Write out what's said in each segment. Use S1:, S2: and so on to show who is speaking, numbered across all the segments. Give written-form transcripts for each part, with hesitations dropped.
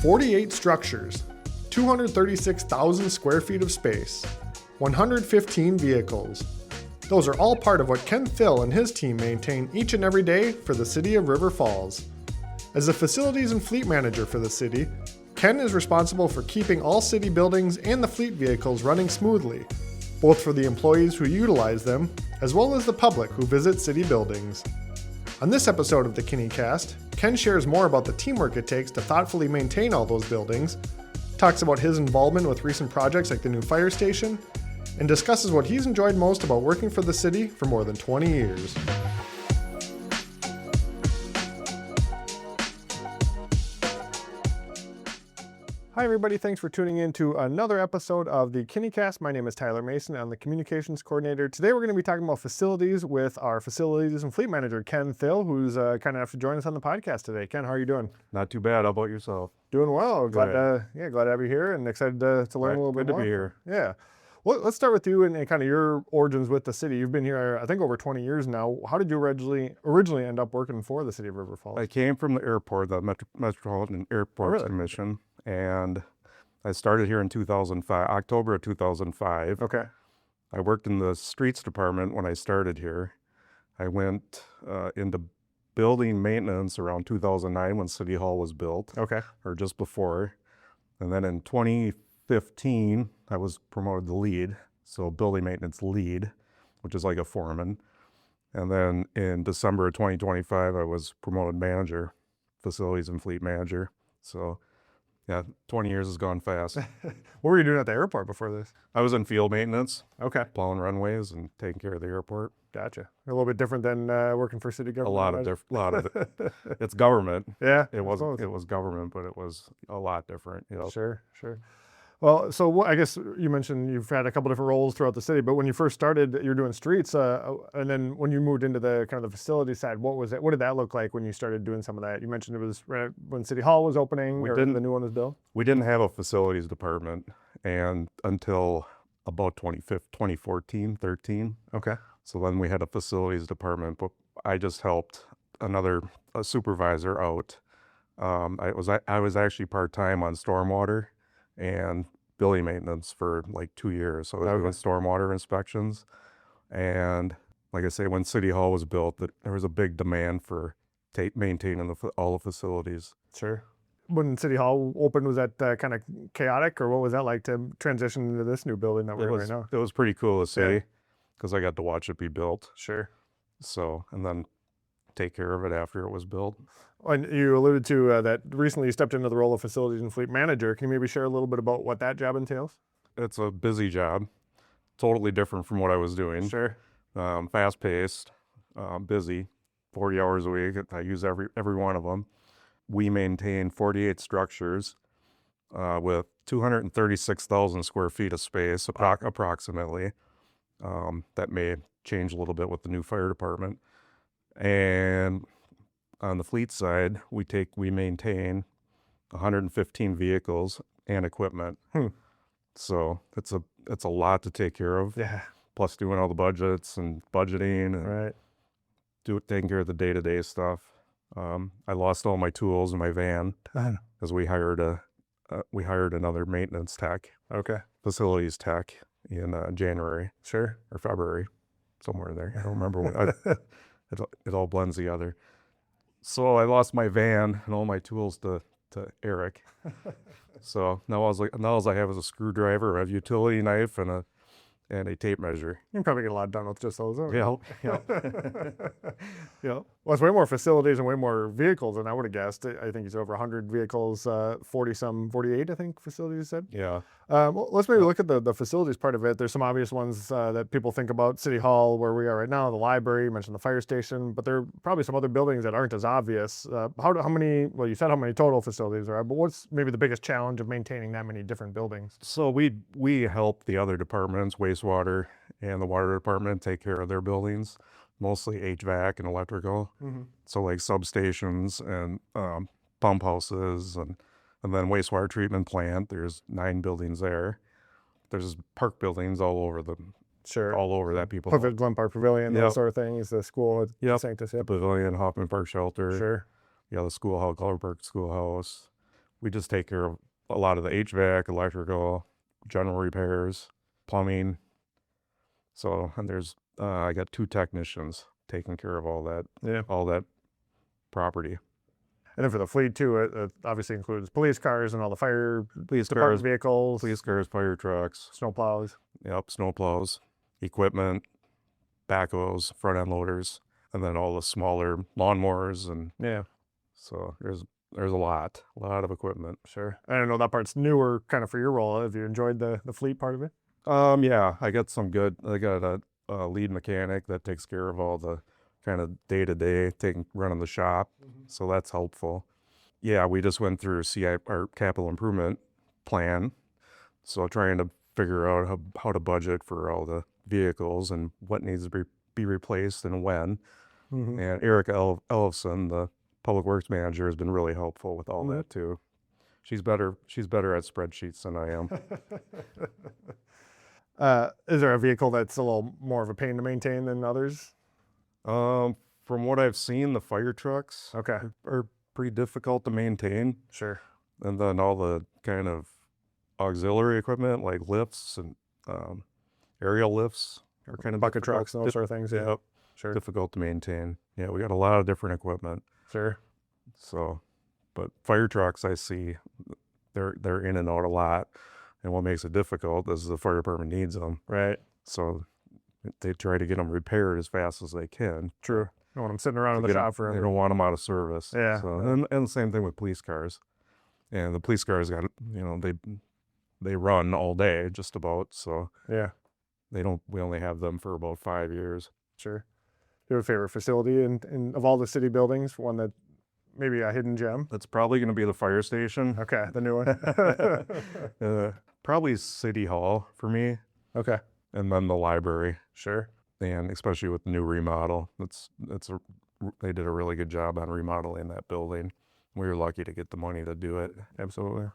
S1: 48 structures, 236,000 square feet of space, 115 vehicles. Those are all part of what Ken Thill and his team maintain each and every day for the city of River Falls. As the facilities and fleet manager for the city, Ken is responsible for keeping all city buildings and the fleet vehicles running smoothly, both for the employees who utilize them, as well as the public who visit city buildings. On this episode of the Kinni Cast, Ken shares more about the teamwork it takes to thoughtfully maintain all those buildings, talks about his involvement with recent projects like the new fire station, and discusses what he's enjoyed most about working for the city for more than 20 years. Hi everybody, thanks for tuning in to another episode of the Kinni Cast. My name is Tyler Mason. I'm the communications coordinator. Today we're going to be talking about facilities with our facilities and fleet manager, Ken Thill, who's kind enough to join us on the podcast today. Ken, how are you doing?
S2: Not too bad. How about yourself?
S1: Doing well. Glad to have you here and excited to learn a little bit more.
S2: Good to be here.
S1: Yeah. Well, let's start with you and kind of your origins with the city. You've been here, I think, over 20 years now. How did you originally end up working for the city of River Falls?
S2: I came from the airport, the Metropolitan Airport Commission, and I started here in 2005, October of 2005.
S1: Okay.
S2: I worked in the streets department when I started here. I went into building maintenance around 2009 when City Hall was built.
S1: Okay.
S2: Or just before. And then in 2015, I was promoted to lead, so building maintenance lead, which is like a foreman. And then in December of 2025, I was promoted manager, facilities and fleet manager. So yeah, 20 years has gone fast.
S1: What were you doing at the airport before this?
S2: I was in field maintenance.
S1: Okay.
S2: Plowing runways and taking care of the airport.
S1: Gotcha. A little bit different than working for city government.
S2: A lot of it. It's government.
S1: Yeah.
S2: It was government, but it was a lot different. You know.
S1: Sure. Well, so I guess you mentioned you've had a couple different roles throughout the city, but when you first started, you're doing streets, and then when you moved into the kind of the facility side, what did that look like when you started doing some of that? You mentioned it was right when City Hall was opening, the new one was built?
S2: We didn't have a facilities department and until about 2014, 13.
S1: Okay.
S2: So then we had a facilities department, but I just helped a supervisor out. I was actually part-time on stormwater and building maintenance for like 2 years. So I was doing stormwater inspections. And like I say, when City Hall was built, there was a big demand for maintaining all the facilities.
S1: Sure. When City Hall opened, was that kind of chaotic, or what was that like to transition into this new building that we're in right now?
S2: It was pretty cool to see because I got to watch it be built.
S1: Sure.
S2: So, and then take care of it after it was built.
S1: And you alluded to that recently you stepped into the role of facilities and fleet manager. Can you maybe share a little bit about what that job entails?
S2: It's a busy job, totally different from what I was doing.
S1: Sure.
S2: Fast-paced, busy, 40 hours a week. I use every one of them. We maintain 48 structures with 236,000 square feet of space, approximately. That may change a little bit with the new fire department. And on the fleet side, we maintain 115 vehicles and equipment. So it's a lot to take care of.
S1: Yeah.
S2: Plus doing all the budgets and budgeting and taking care of the day-to-day stuff. I lost all my tools in my van as we hired another maintenance tech.
S1: Okay.
S2: Facilities tech in January.
S1: Sure.
S2: Or February, somewhere there. I don't remember when. It all blends together. So I lost my van and all my tools to Eric. So now all I have is a screwdriver, a utility knife, and a tape measure.
S1: You can probably get a lot done with just those.
S2: Yeah.
S1: Yeah. Well, it's way more facilities and way more vehicles than I would have guessed. I think it's over 100 vehicles, 48, I think, facilities you said.
S2: Yeah.
S1: Well, let's maybe look at the facilities part of it. There's some obvious ones that people think about. City Hall, where we are right now, the library, you mentioned the fire station, but there are probably some other buildings that aren't as obvious. How many, well, you said how many total facilities there are, but what's maybe the biggest challenge of maintaining that many different buildings?
S2: So we help the other departments, wastewater and the water department, take care of their buildings, mostly HVAC and electrical.
S1: Mm-hmm.
S2: So like substations and pump houses and then wastewater treatment plant. There's 9 buildings there. There's park buildings all over all over that people.
S1: Glen Park Pavilion, those sort of things. The school at Sanctus.
S2: The Pavilion, Hoffman Park Shelter.
S1: Sure.
S2: Yeah, the schoolhouse, Color Park Schoolhouse. we just take care of a lot of the HVAC, electrical, general repairs, plumbing. So, and there's, I got 2 technicians taking care of all that property.
S1: And then for the fleet too, it obviously includes police cars and all the fire
S2: Police
S1: department
S2: cars,
S1: vehicles,
S2: fire trucks,
S1: snow plows.
S2: yep, snow plows, equipment, backhoes, front end loaders, and then all the smaller lawnmowers. And
S1: Yeah,
S2: so there's a lot of equipment.
S1: sure. I don't know, that part's newer kind of for your role. Have you enjoyed the fleet part of it?
S2: Yeah, I got a lead mechanic that takes care of all the kind of day-to-day running the shop. So that's helpful. Yeah, we just went through our capital improvement plan. So trying to figure out how to budget for all the vehicles and what needs to be replaced and when.
S1: Mm-hmm.
S2: And Erica Ellefson, the public works manager, has been really helpful with all that too. She's better at spreadsheets than I am.
S1: Is there a vehicle that's a little more of a pain to maintain than others?
S2: From what I've seen, the fire trucks
S1: Okay,
S2: are pretty difficult to maintain.
S1: sure.
S2: And then all the kind of auxiliary equipment like lifts and aerial lifts are kind of
S1: Bucket
S2: difficult.
S1: trucks and those sort of things. Yeah,
S2: Yep,
S1: sure,
S2: difficult to maintain. Yeah, we got a lot of different equipment.
S1: sure.
S2: So, but fire trucks, I see they're in and out a lot. And what makes it difficult is the fire department needs them.
S1: Right.
S2: So they try to get them repaired as fast as they can.
S1: True. You don't want them sitting around in the
S2: They
S1: shop
S2: don't
S1: forever.
S2: want them out of service.
S1: Yeah.
S2: So, and the same thing with police cars. And the police cars got, they run all day just about. So
S1: Yeah,
S2: we only have them for about 5 years.
S1: sure. Do you have a favorite facility in of all the city buildings? One that maybe a hidden gem?
S2: That's probably going to be the fire station.
S1: Okay, the new one.
S2: Probably City Hall for me,
S1: Okay,
S2: and then the library.
S1: sure.
S2: And especially with the new remodel, they did a really good job on remodeling that building. We were lucky to get the money to do it.
S1: Absolutely.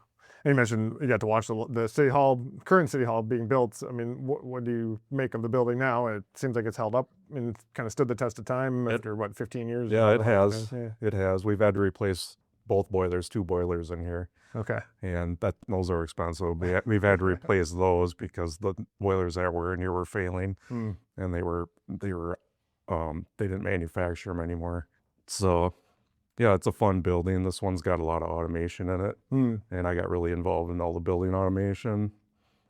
S1: And you mentioned you got to watch the city hall, current city hall being built. I mean, what do you make of the building now? It seems like it's held up and kind of stood the test of time after 15 years?
S2: Yeah, it has.
S1: Yeah.
S2: It has. We've had to replace both boilers, 2 boilers in here,
S1: Okay.
S2: and those are expensive. We've had to replace those because the boilers that were in here were failing, and they didn't manufacture them anymore. So, yeah, it's a fun building. This one's got a lot of automation in it, and I got really involved in all the building automation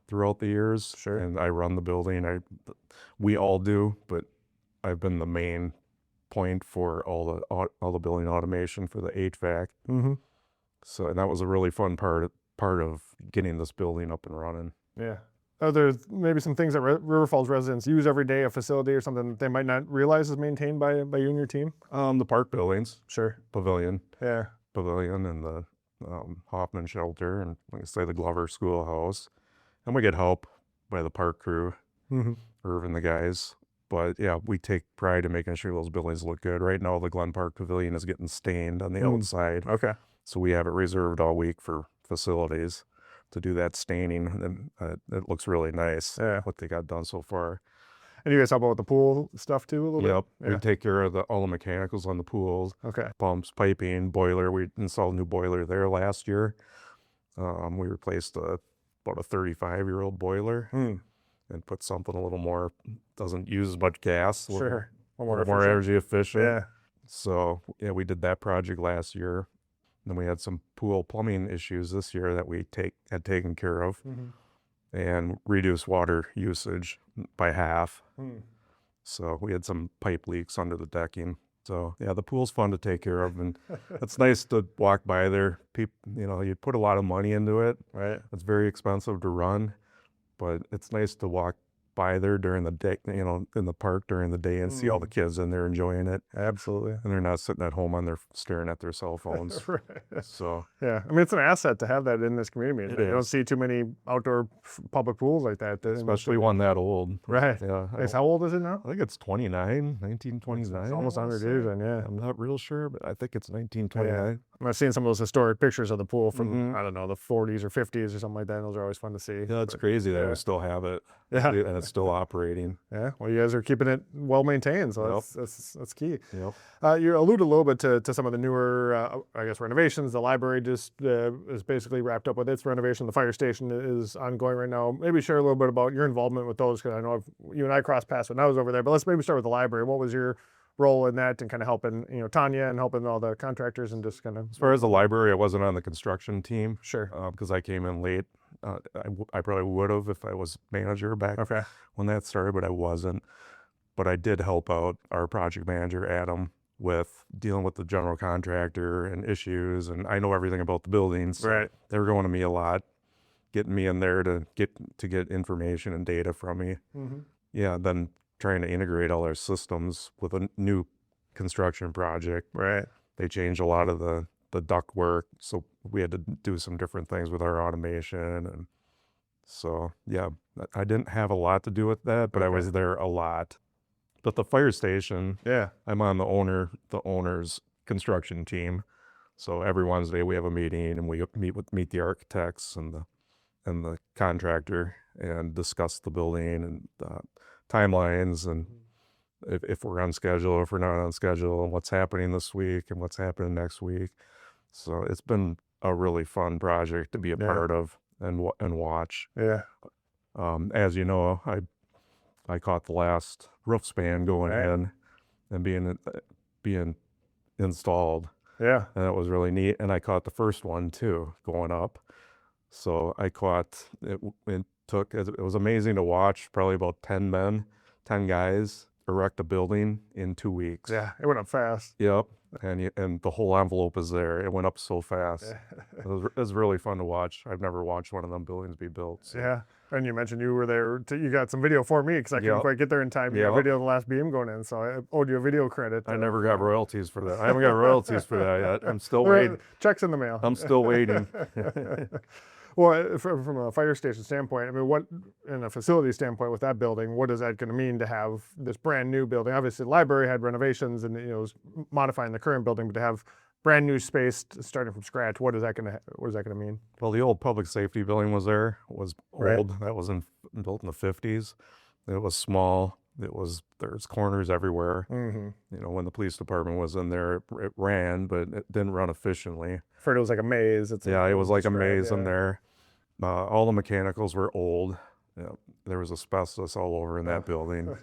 S2: throughout the years.
S1: Sure.
S2: And I run the building. We all do, but I've been the main point for all the building automation for the HVAC.
S1: Mm-hmm.
S2: So, and that was a really fun part of getting this building up and running.
S1: Yeah. Are there maybe some things that River Falls residents use every day, a facility or something that they might not realize is maintained by you and your team?
S2: The park buildings,
S1: Sure.
S2: pavilion,
S1: Yeah.
S2: and the Hoffman shelter, and like I say, the Glover schoolhouse, and we get help by the park crew,
S1: Mm-hmm.
S2: Irv and the guys. But yeah, we take pride in making sure those buildings look good. Right now, the Glen Park Pavilion is getting stained on the outside.
S1: Okay.
S2: So we have it reserved all week for facilities to do that staining, and it looks really nice.
S1: Yeah.
S2: What they got done so far.
S1: And you guys help out with the pool stuff too a little
S2: Yep.
S1: bit?
S2: We take care of all the mechanicals on the pools,
S1: Okay.
S2: pumps, piping, boiler. We installed a new boiler there last year. We replaced about a 35-year-old boiler and put something a little more, doesn't use as much gas.
S1: Sure.
S2: A little more energy efficient.
S1: Yeah.
S2: So yeah, we did that project last year. Then we had some pool plumbing issues this year that we had taken care of, and reduced water usage by half. So we had some pipe leaks under the decking. So yeah, the pool's fun to take care of, and it's nice to walk by there. You put a lot of money into it.
S1: Right.
S2: It's very expensive to run, but it's nice to walk by there during the day, in the park during the day, and see all the kids in there enjoying it.
S1: Absolutely.
S2: And they're not sitting at home staring at their cell phones.
S1: Right.
S2: So
S1: Yeah. I mean, it's an asset to have that in this community.
S2: It
S1: You don't
S2: is.
S1: see too many outdoor public pools like that.
S2: especially one that old.
S1: Right.
S2: Yeah.
S1: How old is it now?
S2: I think it's 1929.
S1: It's almost 100 years then, yeah.
S2: I'm not real sure, but I think it's 1929.
S1: I've seen some of those historic pictures of the pool from, I don't know, the 40s or 50s or something like that. And those are always fun to see.
S2: Yeah, it's crazy that we still have it.
S1: Yeah.
S2: And it's still operating.
S1: Yeah. Well, you guys are keeping it well maintained, so
S2: Yep.
S1: that's key.
S2: Yep.
S1: You alluded a little bit to some of the newer, I guess, renovations. The library just is basically wrapped up with its renovation. The fire station is ongoing right now. Maybe share a little bit about your involvement with those, because I know you and I crossed paths when I was over there. But let's maybe start with the library. What was your role in that, and kind of helping, Tanya, and helping all the contractors, and just kind of.
S2: As far as the library, I wasn't on the construction team.
S1: Sure.
S2: Because I came in late. I probably would have if I was manager back when that started, but I wasn't. But I did help out our project manager, Adam, with dealing with the general contractor and issues. And I know everything about the buildings. So they were going to me a lot, getting me in there to get information and data from me. Yeah, then trying to integrate all our systems with a new construction project. They changed a lot of the duct work, so we had to do some different things with our automation. And so, yeah, I didn't have a lot to do with that, but I was there a lot. But the fire station, I'm on the owner's construction team. So every Wednesday we have a meeting, and we meet the architects and the contractor and discuss the building and timelines, and if we're on schedule, if we're not on schedule, and what's happening this week and what's happening next week. So it's been a really fun project to be a part of and watch. As you know, I caught the last roof span going in and being installed. And that was really neat. And I caught the first one too, going up. So I caught it. It was amazing to watch. Probably about 10 guys erect a building in 2 weeks.
S1: Yeah, it went up fast.
S2: Yep. And the whole envelope is there. It went up so fast. It was really fun to watch. I've never watched one of them buildings be built. So.
S1: Yeah. And you mentioned you were there. You got some video for me, because I couldn't quite get there in time. You got video of the last beam going in, so I owed you a video credit.
S2: I never got royalties for that. I haven't got royalties for that yet. I'm still waiting.
S1: Checks in the mail.
S2: I'm still waiting.
S1: Well, from a fire station standpoint, I mean, what, in a facility standpoint with that building, what is that going to mean to have this brand new building? Obviously, the library had renovations and was modifying the current building, but to have brand new space starting from scratch, what is that going to mean?
S2: Well, the old public safety building was old. That was built in the 50s. It was small. There's corners everywhere. When the police department was in there, it ran, but it didn't run efficiently.
S1: I've heard it was like a maze.
S2: It was like a maze in there. All the mechanicals were old. There was asbestos all over in that building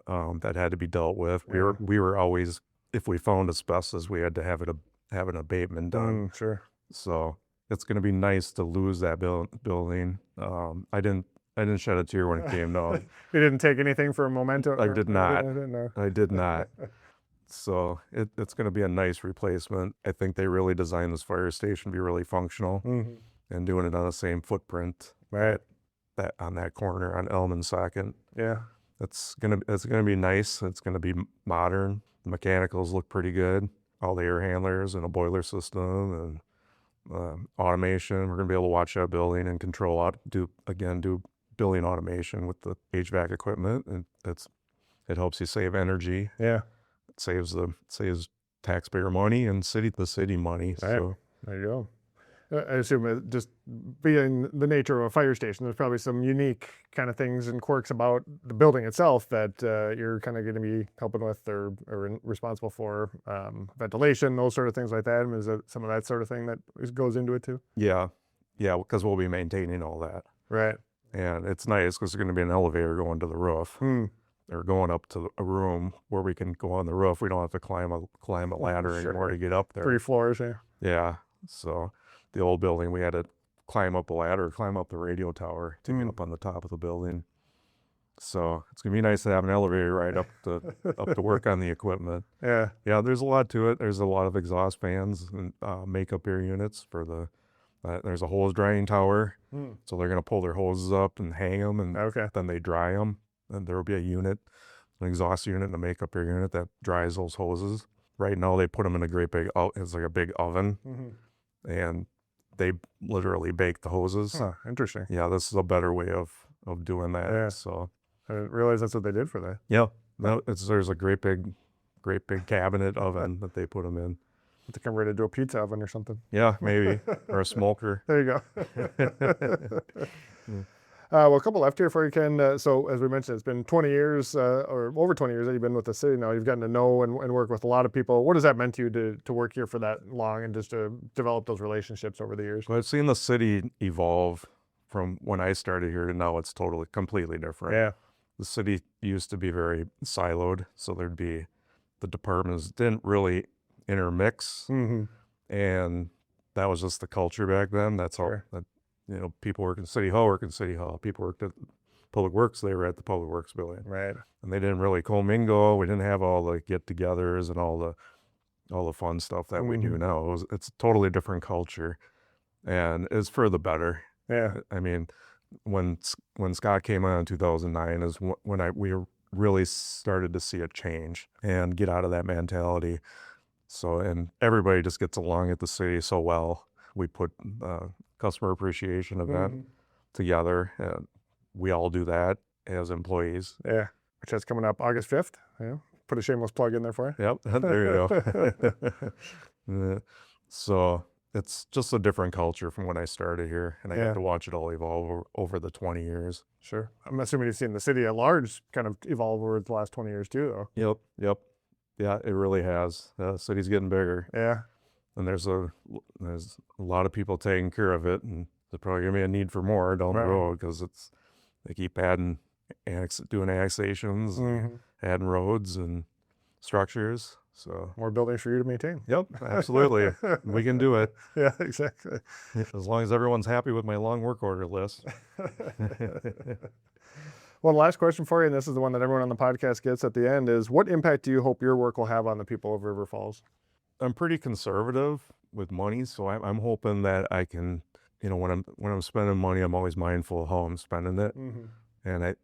S2: that had to be dealt with. We were always, if we found asbestos, we had to have an abatement done. So it's going to be nice to lose that building. I didn't shed a tear when it came down.
S1: You didn't take anything for a memento?
S2: I did not. I did not. So it's going to be a nice replacement. I think they really designed this fire station to be really functional, and doing it on the same footprint, that on that corner on Elm and Second. It's gonna be nice. It's gonna be modern. The mechanicals look pretty good. All the air handlers and a boiler system and automation. We're gonna be able to watch that building and control do building automation with the HVAC equipment, and it helps you save energy. It saves taxpayer money and the city money. So
S1: there you go. I assume it just being the nature of a fire station, there's probably some unique kind of things and quirks about the building itself that you're kind of going to be helping with or responsible for, ventilation, those sort of things like that. Is it some of that sort of thing that goes into it too?
S2: Yeah, because we'll be maintaining all that. And it's nice because there's going to be an elevator going to the roof. Or going up to a room where we can go on the roof. We don't have to climb a ladder anymore to get up there.
S1: 3 floors,
S2: Yeah. So the old building, we had to climb up a ladder, climb up the radio tower to get up on the top of the building. So it's gonna be nice to have an elevator right up to work on the equipment. Yeah, there's a lot to it. There's a lot of exhaust fans and makeup air units for there's a hose drying tower. So they're gonna pull their hoses up and hang them, and then they dry them. And there will be an exhaust unit and a makeup air unit that dries those hoses. Right now they put them in a great big, it's like a big oven, and they literally bake the hoses.
S1: Interesting.
S2: Yeah, this is a better way of doing that. So
S1: I didn't realize that's what they did for that.
S2: Yeah, there's a great big cabinet oven that they put them in.
S1: To convert it to a pizza oven or something.
S2: Yeah, maybe. Or a smoker.
S1: There you go. Well, a couple left here for you, Ken. So as we mentioned, it's been 20 years or over 20 years that you've been with the city now. You've gotten to know and work with a lot of people. What has that meant to you to work here for that long and just to develop those relationships over the years?
S2: Well, I've seen the city evolve from when I started here to now. It's completely different.
S1: Yeah.
S2: The city used to be very siloed, so there'd be the departments didn't really intermix, and that was just the culture back then. That's all. That, people work in City Hall, People worked at Public Works, they were at the Public Works building,
S1: right?
S2: And they didn't really commingle. We didn't have all the get-togethers and all the fun stuff that we do now. It's a totally different culture, and it's for the better.
S1: Yeah.
S2: I mean, when Scott came on in 2009 is when we really started to see a change and get out of that mentality. So, and everybody just gets along at the city so well. We put customer appreciation event together, and we all do that as employees.
S1: Yeah, which is coming up August 5th. Yeah, put a shameless plug in there for you.
S2: Yep, there you go. So it's just a different culture from when I started here, and I got to watch it all evolve over the 20 years.
S1: Sure. I'm assuming you've seen the city at large kind of evolve over the last 20 years too, though.
S2: Yep. Yeah, it really has. The city's getting bigger.
S1: Yeah.
S2: And there's a lot of people taking care of it, and there's probably gonna be a need for more down the road because they keep doing annexations, adding roads and structures. So
S1: more buildings for you to maintain.
S2: Yep, absolutely. We can do it.
S1: Yeah, exactly.
S2: As long as everyone's happy with my long work order list.
S1: Well, the last question for you, and this is the one that everyone on the podcast gets at the end, is what impact do you hope your work will have on the people of River Falls?
S2: I'm pretty conservative with money, so I'm hoping that I can, when I'm spending money, I'm always mindful of how I'm spending it, and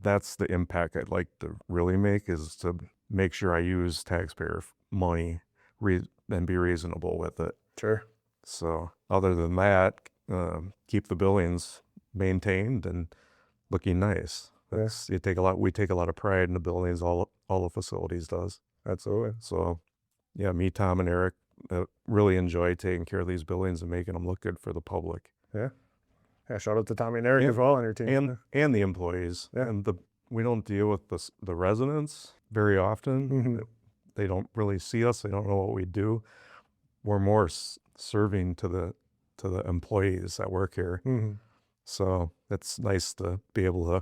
S2: that's the impact I'd like to really make, is to make sure I use taxpayer money and be reasonable with it.
S1: Sure.
S2: So other than that, keep the buildings maintained and looking nice. We take a lot of pride in the buildings. All the facilities does.
S1: Absolutely.
S2: So, yeah, me, Tom, and Eric really enjoy taking care of these buildings and making them look good for the public.
S1: Yeah. Yeah. Shout out to Tommy and Eric as well on your team.
S2: And the employees. Yeah. And we don't deal with the residents very often. They don't really see us. They don't know what we do. We're more serving to the employees that work here. So it's nice to be able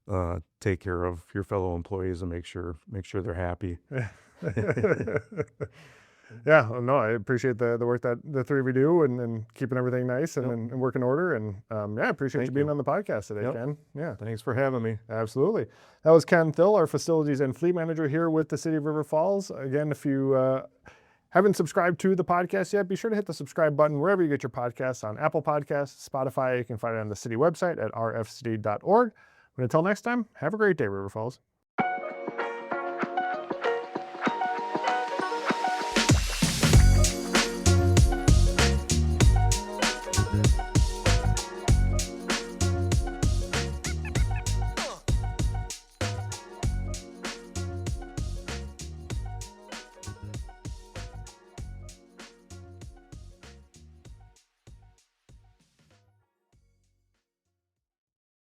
S2: to take care of your fellow employees and make sure they're happy.
S1: Yeah, no, I appreciate the work that the three of you do and keeping everything nice and work in order. And I appreciate you being on the podcast today, Ken. Yeah.
S2: Thanks for having me.
S1: Absolutely. That was Ken Thill, our facilities and fleet manager here with the City of River Falls. Again, if you haven't subscribed to the podcast yet, be sure to hit the subscribe button wherever you get your podcasts, on Apple Podcasts, Spotify. You can find it on the city website at rfcity.org. But until next time, have a great day, River Falls.